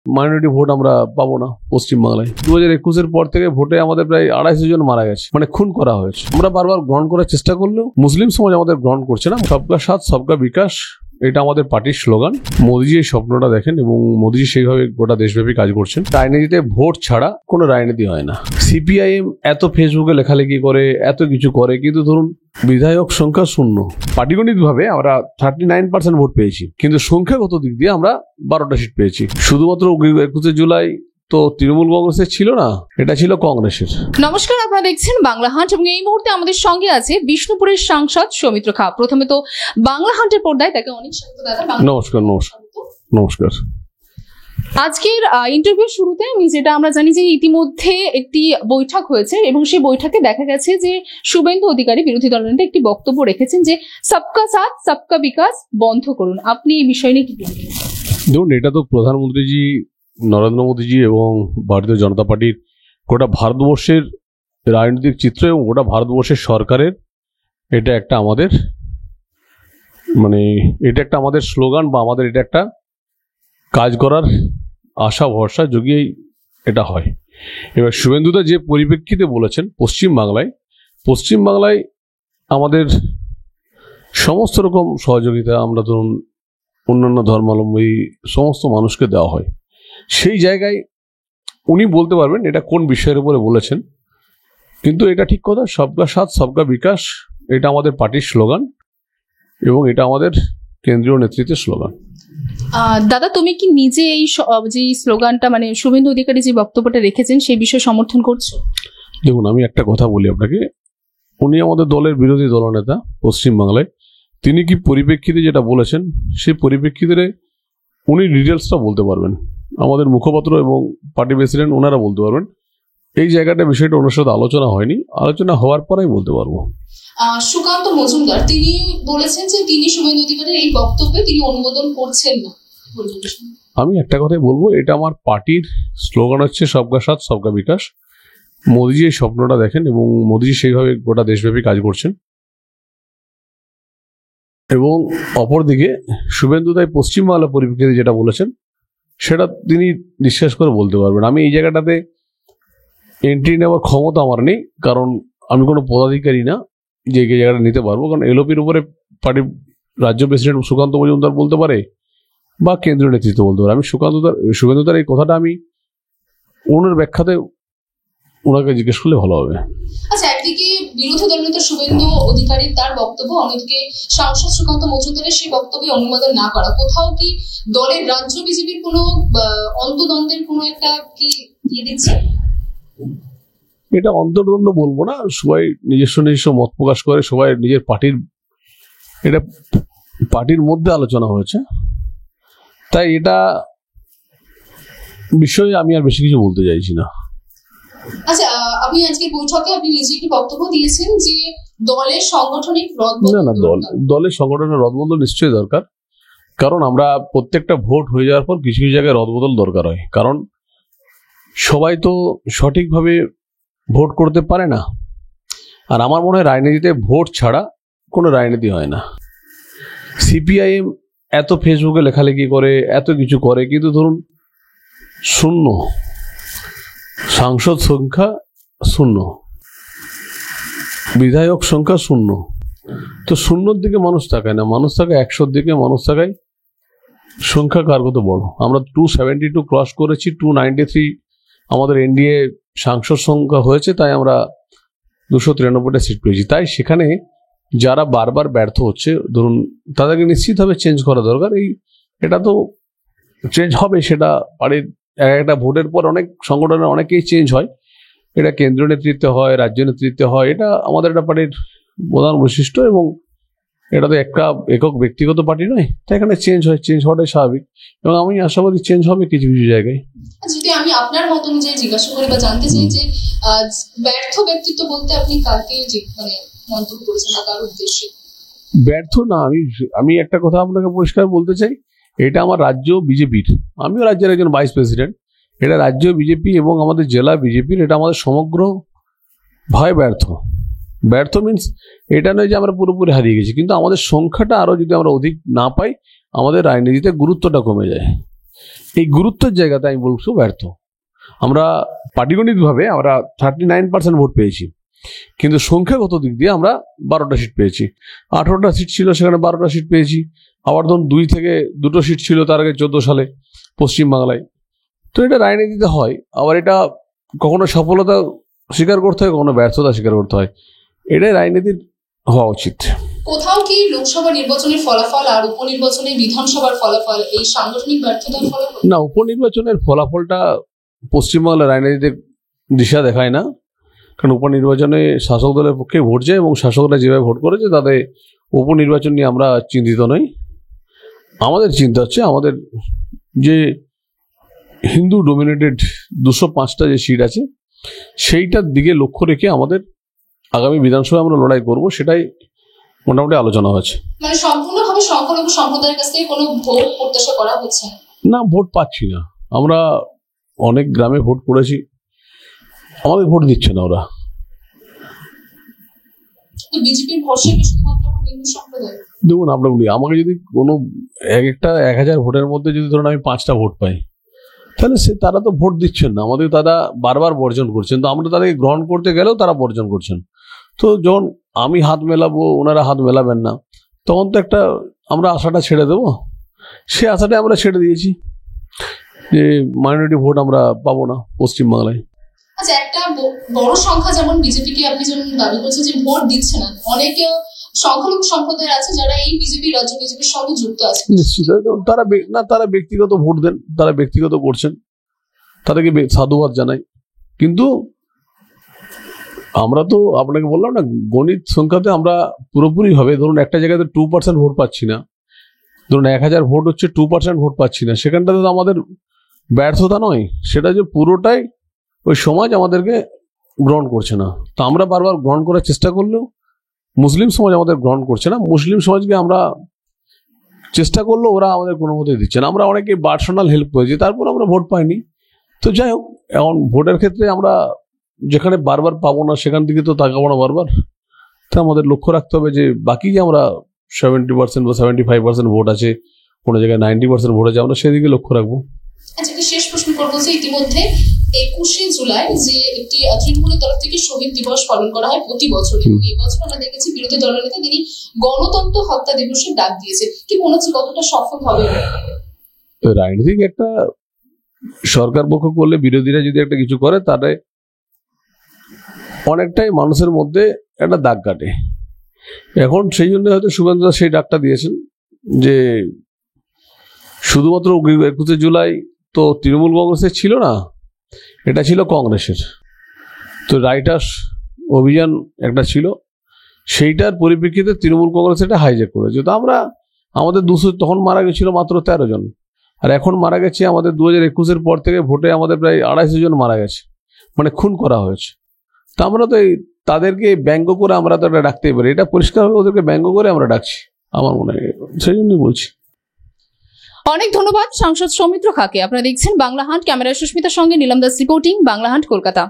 Minority vote আমরা পাবো না পশ্চিমবাংলায়। 2021-এর পর থেকে ভোটে আমাদের প্রায় 250 জন মারা গেছে, মানে খুন করা হয়েছে। আমরা বারবার গ্রহণ করার চেষ্টা করলেও মুসলিম সমাজ আমাদের গ্রহণ করছে না। সবকা সাথ সবকা বিকাশ, এটা আমাদের পার্টির স্লোগান। মোদিজি এই স্বপ্নটা দেখেন এবং মোদিজি সেইভাবে গোটা দেশব্যাপী কাজ করছেন। রাজনীতিতে ভোট ছাড়া কোনো রাজনীতি হয় না। সিপিআইএম এত ফেসবুকে লেখালেখি করে, এত কিছু করে, কিন্তু ধরুন বিধায়ক সংখ্যা শূন্য। পাটিগণিতভাবে আমরা 39% ভোট পেয়েছি, কিন্তু সংখ্যাগত দিক দিয়ে আমরা 12টা সিট পেয়েছি। শুধুমাত্র 21 জুলাই তো তৃণমূল কংগ্রেসের ছিল না, এটা ছিল কংগ্রেসের। নমস্কার, আপনারা দেখছেন বাংলা হান্ট এবং এই মুহূর্তে আমাদের সঙ্গে আছে বিষ্ণুপুরের সাংসদ সৌমিত্র খা। প্রথমে তো বাংলা হান্টের পর্দায় তাকে অনেক স্বাগত দাদা। নমস্কার। নমস্কার নমস্কার। আজকের ইন্টারভিউ শুরুতে আমি যেটা আমরা জানি যে ইতিমধ্যে একটি বৈঠক হয়েছে এবং সেই বৈঠকে দেখা গেছে যে শুভেন্দু অধিকারী বিরোধী দলনেতা একটি বক্তব্য রেখেছেন যে সবকা সাথ সবকা বিকাশ বন্ধ করুন। আপনি এই বিষয় নিয়ে কি বলবেন? দেখুন, এটা তো প্রধানমন্ত্রীজি নরেন্দ্র মোদীজি এবং ভারতীয় জনতা পার্টির গোটা ভারতবর্ষের রাজনৈতিক চিত্র এবং গোটা ভারতবর্ষের সরকারের এটা একটা আমাদের আমাদের স্লোগান, বা আমাদের এটা একটা কাজ করার আশা ভরসা যোগিয়েই এটা হয়। এবার শুভেন্দুদা যে পরিপ্রেক্ষিতে বলেছেন, পশ্চিমবাংলায় আমাদের সমস্ত রকম সহযোগিতা আমরা ধরুন অন্যান্য ধর্মাবলম্বী সমস্ত মানুষকে দেওয়া হয়। সেই জায়গায় উনি বলতে পারবেন এটা কোন বিষয়ের উপরে বলেছেন, কিন্তু এটা ঠিক কথা। সবকা সাথ সবকা বিকাশ, এটা আমাদের পার্টির স্লোগান এবং এটা আমাদের কেন্দ্রীয় নেতৃত্বের স্লোগান। দাদা, তুমি কি নিজে এই যে স্লোগানটা মানে শুভেন্দু অধিকারী যে বক্তব্যটা রেখেছেন সেই বিষয়ে সমর্থন করছো? দেখুন, আমি একটা কথা বলি আপনাকে, উনি আমাদের দলের বিরোধী দলনেতা পশ্চিমবাংলায়। তিনি কি পরিপ্রেক্ষিতে যেটা বলেছেন সেই পরিপ্রেক্ষিতে উনি ডিটেলসটা বলতে পারবেন। আমাদের মুখপাত্র এবং পার্টি প্রেসিডেন্ট ওনারা বলতে পারবেন। এই জায়গাটা বিষয়টা ওনার সাথে আলোচনা হয়নি, আলোচনা হওয়ার পরেই বলতে পারবো। সুকান্ত মজুমদার তিনি বলেছেন যে তিনি শুভেন্দু অধিকারীর এই বক্তব্যে তিনি অনুমোদন করছেন না। আমি একটা কথাই বলবো, এটা আমার পার্টির স্লোগান হচ্ছে সবকা সাথ সবকা বিকাশ। মোদিজি এই স্বপ্নটা দেখেন এবং মোদিজি সেইভাবে গোটা দেশব্যাপী কাজ করছেন। এবং অপরদিকে শুভেন্দু তাই পশ্চিমবাংলার পরিপ্রেক্ষিতে যেটা বলেছেন সেটা তিনি বিশ্বাস করে বলতে পারবেন। আমি এই জায়গাটাতে এন্ট্রি নেওয়ার ক্ষমতা আমার নেই, কারণ আমি কোনো পদাধিকারী না যে এই জায়গাটা নিতে পারবো। কারণ এলওপির উপরে পার্টির রাজ্য প্রেসিডেন্ট সুকান্ত মজুমদার বলতে পারে বা কেন্দ্রীয় নেতৃত্ব বলতে পারে। আমি শুভেন্দুদার এই কথাটা আমি ওনার ব্যাখ্যাতে ওনাকে জিজ্ঞেস করলে ভালো হবে। আচ্ছা, একদিকে বিরোধী দলনেতা শুভেন্দু অধিকারী তার বক্তব্য, অন্যদিকে সাংসদ সুকান্ত মজুমদারের সেই বক্তব্যে অনুমোদন না করা, কোথাও কি দলের রাজ্য বিজেপির কোনো অন্তদ্বন্দ্বের কোনো একটা কি দিয়ে দিচ্ছে? এটা অন্তর্দ্বন্দ্ব বলবো না, সবাই নিজস্ব মত প্রকাশ করে, সবাই নিজের পার্টির মধ্যে আলোচনা হয়েছে, তাই এটা বিষয়ে আমি আর বেশি কিছু বলতে চাইছি না। আচ্ছা, আপনি আজকে বৈঠকে আপনি নিজে একটি বক্তব্য দিয়েছেন যে দলের সাংগঠনিক দলের সংগঠনের রদবদল নিশ্চয়ই দরকার, কারণ আমরা প্রত্যেকটা ভোট হয়ে যাওয়ার পর কিছু কিছু জায়গায় রদবদল দরকার হয়, কারণ সবাই তো সঠিকভাবে ভোট করতে পারে না। আর আমার মনে হয় রাজনীতিতে ভোট ছাড়া কোনো রাজনীতি হয় না। সিপিআইএম এত ফেসবুকে লেখালেখি করে, এত কিছু করে, কিন্তু ধরুন শূন্য, সাংসদ সংখ্যা শূন্য, বিধায়ক সংখ্যা শূন্য। তো শূন্যর দিকে মানুষ তাকায় না, মানুষ তাকায় 100-র দিকে, মানুষ তাকায় সংখ্যা কার কত বড়। আমরা 272 ক্রস করেছি, 293 আমাদের এনডিএ সাংসদ সংখ্যা হয়েছে, তাই আমরা 293টা সিট পেয়েছি। তাই সেখানে যারা বারবার ব্যর্থ হচ্ছে, ধরুন তাদেরকে নিশ্চিতভাবে চেঞ্জ করা দরকার। এটা তো চেঞ্জ হবে, সেটা পার্টির একটা ভোটের পর অনেক সংগঠনের অনেকেই চেঞ্জ হয়, এটা কেন্দ্রীয় নেতৃত্বে হয়, রাজ্য নেতৃত্বে হয়, এটা আমাদের একটা পার্টির প্রধান বৈশিষ্ট্য এবং এটা তো একটা একক ব্যক্তিগত পার্টি নয়, তাই এখানে চেঞ্জ হয়, চেঞ্জ হওয়াটাই স্বাভাবিক এবং আমি আশাবাদী চেঞ্জ হবে কিছু কিছু জায়গায়। যদি আমি আপনার মত অনুযায়ী জিজ্ঞাসা করি বা জানতে চাই যে ব্যর্থ ব্যক্তিত্ব বলতে আপনি কাকে মানে মন্তব্য করেছেন না কার উদ্দেশ্যে? ব্যর্থ না, আমি একটা কথা আপনাকে পরিষ্কার বলতে চাই, এটা আমার রাজ্য বিজেপির, আমিও রাজ্যের একজন ভাইস প্রেসিডেন্ট, এটা রাজ্য বিজেপি এবং আমাদের জেলা বিজেপির, এটা আমাদের সমগ্র ভয় ব্যর্থ মিনস এটা নয় যে আমরা পুরোপুরি হারিয়ে গেছি, কিন্তু আমাদের সংখ্যাটা আরো যদি আমরা অধিক না পাই, আমাদের রাজনীতিতে গুরুত্বটা কমে যায়। এই গুরুত্বের জায়গাতে আমি বলবো ব্যর্থ। আমরা পাটিগণিতভাবে আমরা 39% ভোট পেয়েছি, কিন্তু সংখ্যাগত দিক দিয়ে আমরা 12টা সিট পেয়েছি। 18টা সিট ছিল, সেখানে 12টা সিট পেয়েছি। আবার ধরুন 2 থেকে 2টো সিট ছিল তার আগে 14 সালে পশ্চিমবাংলায়। তো এটা রাজনীতিতে হয়, আবার এটা কখনো সফলতা স্বীকার করতে হয়, কখনো ব্যর্থতা স্বীকার করতে হয়। এটাই রাজনীতির হওয়া উচিত। কোথাও কি লোকসভা নির্বাচনের ফলাফল আর উপনির্বাচনে বিধানসভার ফলাফল এই সাংগঠনিক ব্যর্থতার ফলাফল? না, উপনির্বাচনের ফলাফলটা পশ্চিমবাংলার রাজনীতিতে দিশা দেখায় না, কারণ উপনির্বাচনে শাসক দলের পক্ষে ভোট যায় এবং শাসকরা যেভাবে ভোট করেছে তাতে উপনির্বাচন নিয়ে আমরা চিন্তিত নই। আমাদের চিন্তা হচ্ছে আমাদের যে হিন্দু ডোমিনেটেড 205টা যে সিট আছে সেইটার দিকে লক্ষ্য রেখে আমাদের আগামী বিধানসভায় আমরা লড়াই করব, সেটাই মোটামুটি আলোচনা হয়েছে। মানে সম্পূর্ণভাবে সংখ্যালঘু সম্প্রদায়ের কাছ থেকে কোনো ভোট প্রত্যাশা করা হচ্ছে না? না, ভোট পাচ্ছি না। আমরা অনেক গ্রামে ভোট করেছি, আমাদের ভোট দিচ্ছে না ওরা। বিজেপির ভরসা কি শুধুমাত্র হিন্দু সম্প্রদায়? দেখুন, আপনার বলি, আমাকে যদি কোনো একটা 1000 ভোটের মধ্যে যদি ধরুন আমি 5টা ভোট পাই, তাহলে তারা তো ভোট দিচ্ছেন না, আমাদের তারা বারবার বর্জন করছেন। তো আমরা তাদেরকে গ্রহণ করতে গেলেও তারা বর্জন করছেন। তো যখন আমি হাত মেলাবো, ওনারা হাত মেলাবেন না, তখন তো একটা আমরা আশাটা ছেড়ে দেবো। সে আশাটাই আমরা ছেড়ে দিয়েছি যে মাইনরিটি ভোট আমরা পাবো না পশ্চিমবাংলায়। আচ্ছা, একটা বড় সংখ্যা যেমন বিজেপিকে আপনি যেমন দাবি করছেন যে ভোট দিচ্ছে না, অনেকে সংখ্যালঘু সম্প্রদায় আছে যারা এই বিজেপি রাজ্য বিজেপির সঙ্গে যুক্ত আছে। নিশ্চিত তারা ব্যক্তিগত ভোট দেন, তারা ব্যক্তিগত করছেন, তাদেরকে সাধুবাদ জানাই। কিন্তু আমরা তো আপনাকে বললাম না, গণিত সংখ্যাতে আমরা পুরোপুরি ভাবে ধরুন একটা জায়গাতে 2% ভোট পাচ্ছি না, ধরুন 1000 ভোট হচ্ছে 2% ভোট পাচ্ছি না, সেখানটাতে তো আমাদের ব্যর্থতা নয়, সেটা যে পুরোটাই ওই সমাজ আমাদেরকে গ্রহণ করছে না। তো আমরা বারবার গ্রহণ করার চেষ্টা করলেও মুসলিম সমাজ আমাদের গ্রহণ করছে না। মুসলিম সমাজকে আমরা চেষ্টা করলেও ওরা আমাদের কোনো মতেই দিচ্ছে না। আমরা অনেকে পার্সোনাল হেল্প করেছি, তারপর আমরা ভোট পাইনি। তো যাই হোক, এখন ভোটের ক্ষেত্রে আমরা যেখানে বারবার পাবো না সেখান থেকে তো তাকাবো না বারবার। তো আমাদের লক্ষ্য রাখতে হবে যে বাকি যে আমরা 70% বা 75% ভোট আছে, কোনো জায়গায় 90% ভোট আছে, আমরা সেদিকে লক্ষ্য রাখবো। আচ্ছা, শেষ প্রশ্ন করবো যে ইতিমধ্যে 21শে জুলাই যে একটি তৃণমূলের তরফ থেকে শহীদ দিবস পালন করা হয় প্রতি বছর, এবং এই বছর আমরা দেখেছি বিরোধী দলনেতা তিনি গণতন্ত্র হত্যা দিবসের ডাক দিয়েছে। কি মনে হচ্ছে কতটা সফল হবে? রাজনৈতিক একটা সরকার পক্ষ করলে, বিরোধীরা যদি একটা কিছু করে, তাহলে অনেকটাই মানুষের মধ্যে একটা দাগ কাটে। এখন সেই জন্য হয়তো শুভেন্দু সেই ডাকটা দিয়েছেন যে শুধুমাত্র 21শে জুলাই তো তৃণমূল কংগ্রেসের ছিল না, এটা ছিল কংগ্রেসের। তো রাইটার্স অভিযান একটা ছিল, সেইটার পরিপ্রেক্ষিতে তৃণমূল কংগ্রেস এটা হাইজ্যাক করেছে। তো আমরা আমাদের 200 তখন মারা গেছিল মাত্র 13 জন, আর এখন মারা গেছে আমাদের 2021-এর পর থেকে ভোটে আমাদের প্রায় 250 জন মারা গেছে, মানে খুন করা হয়েছে। তা আমরা তো তাদেরকে ব্যঙ্গ করে আমরা তো এটা ডাকতেই পারি, এটা পরিষ্কারভাবে ওদেরকে ব্যঙ্গ করে আমরা ডাকছি, আমার মনে হয়, সেই জন্যই বলছি। অনেক ধন্যবাদ সাংসদ সৌমিত্র খাঁকে। আপনারা দেখছেন বাংলা হান্ট, ক্যামেরায় সুস্মিতার সঙ্গে নীলাম দাস রিপোর্টিং, বাংলা হান্ট, কলকাতা।